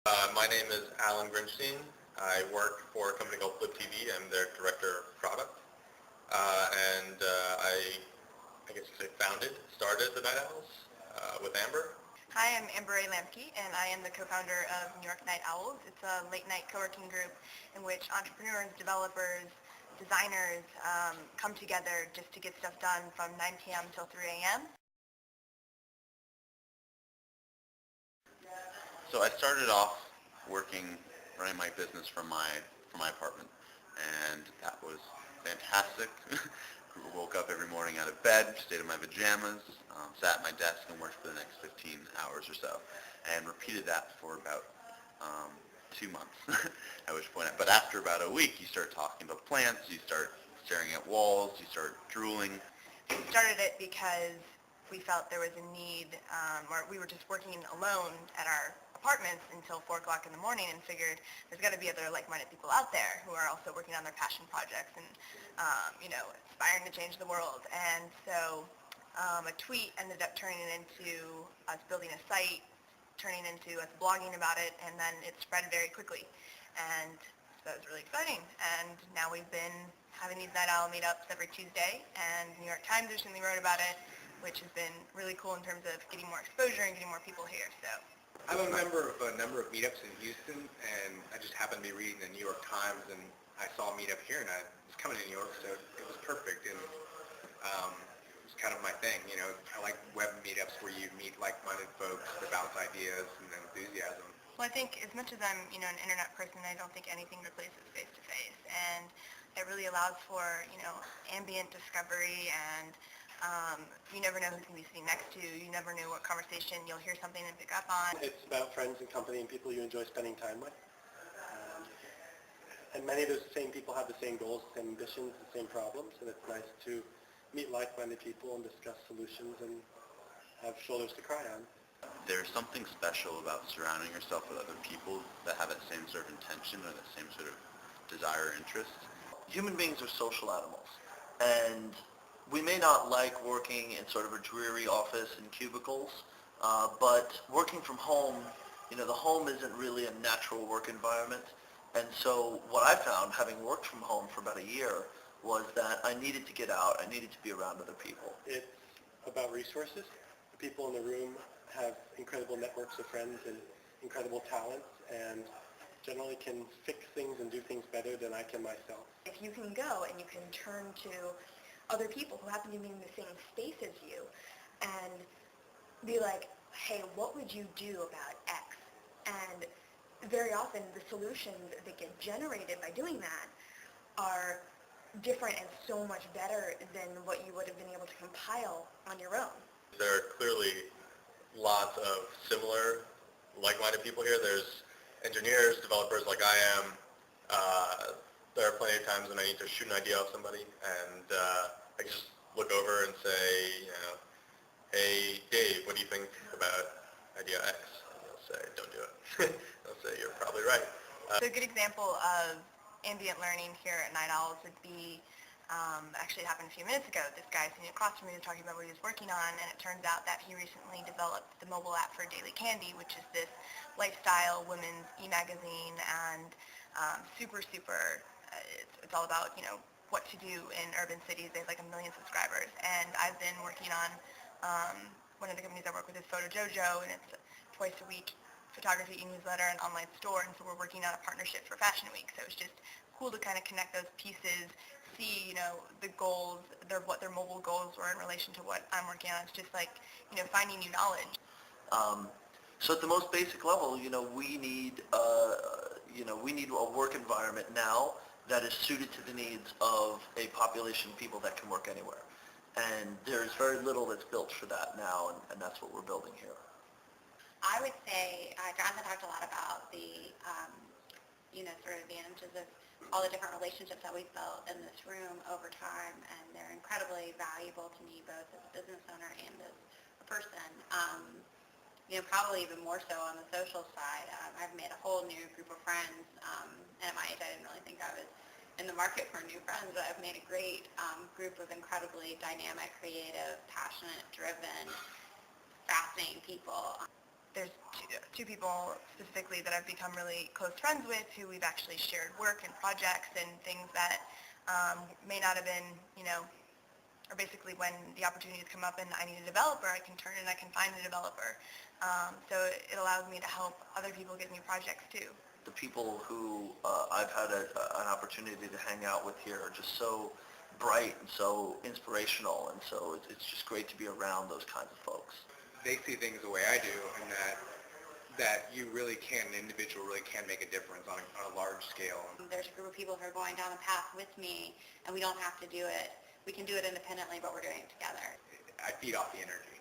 My name is Allan Grinshtein. I work for a company called Flip TV. I'm their director of product. I guess you could say started the Night Owls with Amber. Hi, I'm Rae Lambke, and I am the co-founder of New York Night Owls. It's a late-night co-working group in which entrepreneurs, developers, designers come together just to get stuff done from 9 p.m. till 3 a.m. So I started off running my business from my apartment, and that was fantastic. Woke up every morning out of bed, stayed in my pajamas, sat at my desk and worked for the next 15 hours or so, and repeated that for about 2 months. At which point, but after about a week, you start talking about plants, you start staring at walls, you start drooling. We started it because we felt there was a need, or we were just working alone at our apartments until 4 o'clock in the morning and figured there's got to be other like-minded people out there who are also working on their passion projects and, aspiring to change the world. And so a tweet ended up turning into us building a site, turning into us blogging about it, and then it spread very quickly. And so it was really exciting. And now we've been having these Night Owl meetups every Tuesday, and New York Times recently wrote about it, which has been really cool in terms of getting more exposure and getting more people here. So I'm a member of a number of meetups in Houston, and I just happened to be reading the New York Times, and I saw a meetup here, and I was coming to New York, so it was perfect. And it was kind of my thing. I like web meetups where you meet like-minded folks to bounce ideas and enthusiasm. Well, I think as much as I'm, an internet person, I don't think anything replaces face-to-face, and it really allows for, ambient discovery, and you never know who's going to be sitting next to you. You never know what conversation you'll hear something and pick up on. It's about friends and company and people you enjoy spending time with. And many of those same people have the same goals, the same ambitions, the same problems, and it's nice to meet like-minded people and discuss solutions and have shoulders to cry on. There's something special about surrounding yourself with other people that have that same sort of intention or that same sort of desire or interest. Human beings are social animals, and we may not like working in sort of a dreary office in cubicles, but working from home, the home isn't really a natural work environment. And so what I found, having worked from home for about a year, was that I needed to get out. I needed to be around other people. It's about resources. The people in the room have incredible networks of friends and incredible talents, and generally can fix things and do things better than I can myself. If you can go and you can turn to other people who happen to be in the same space as you and be like, hey, what would you do about X? And very often the solutions that get generated by doing that are different and so much better than what you would have been able to compile on your own. There are clearly lots of similar like-minded people here. There's engineers, developers like I am. There are plenty of times when I need to shoot an idea off somebody, and I can just look over and say, hey, Dave, what do you think about idea X? And he'll say, don't do it. He'll say, you're probably right. So a good example of ambient learning here at Night Owls would be, actually it happened a few minutes ago. This guy sitting across from me was talking about what he was working on, and it turns out that he recently developed the mobile app for Daily Candy, which is this lifestyle women's e-magazine, and super, it's all about, what to do in urban cities. They have like 1 million subscribers, and I've been working on one of the companies I work with is Photo Jojo, and it's twice a week photography e-newsletter and online store, and so we're working on a partnership for Fashion Week. So it's just cool to kind of connect those pieces, see, the goals, what their mobile goals were in relation to what I'm working on. It's just like, finding new knowledge. So at the most basic level, we need a work environment now that is suited to the needs of a population of people that can work anywhere. And there's very little that's built for that now, and that's what we're building here. I would say Jonathan talked a lot about the, sort of advantages of all the different relationships that we've built in this room over time, and they're incredibly valuable to me both as a business owner and as a person. Probably even more so on the social side. I've made a whole new group of friends, and at my age I didn't really think I was in the market for new friends, but I've made a great group of incredibly dynamic, creative, passionate, driven, fascinating people. there's two people specifically that I've become really close friends with who we've actually shared work and projects and things that may not have been, or basically when the opportunities come up and I need a developer, I can turn and I can find a developer. So it allows me to help other people get new projects too. The people who I've had an opportunity to hang out with here are just so bright and so inspirational, and so it's just great to be around those kinds of folks. They see things the way I do, and that you really can, an individual really can make a difference on a large scale. There's a group of people who are going down the path with me, and we don't have to do it. We can do it independently, but we're doing it together. I feed off the energy.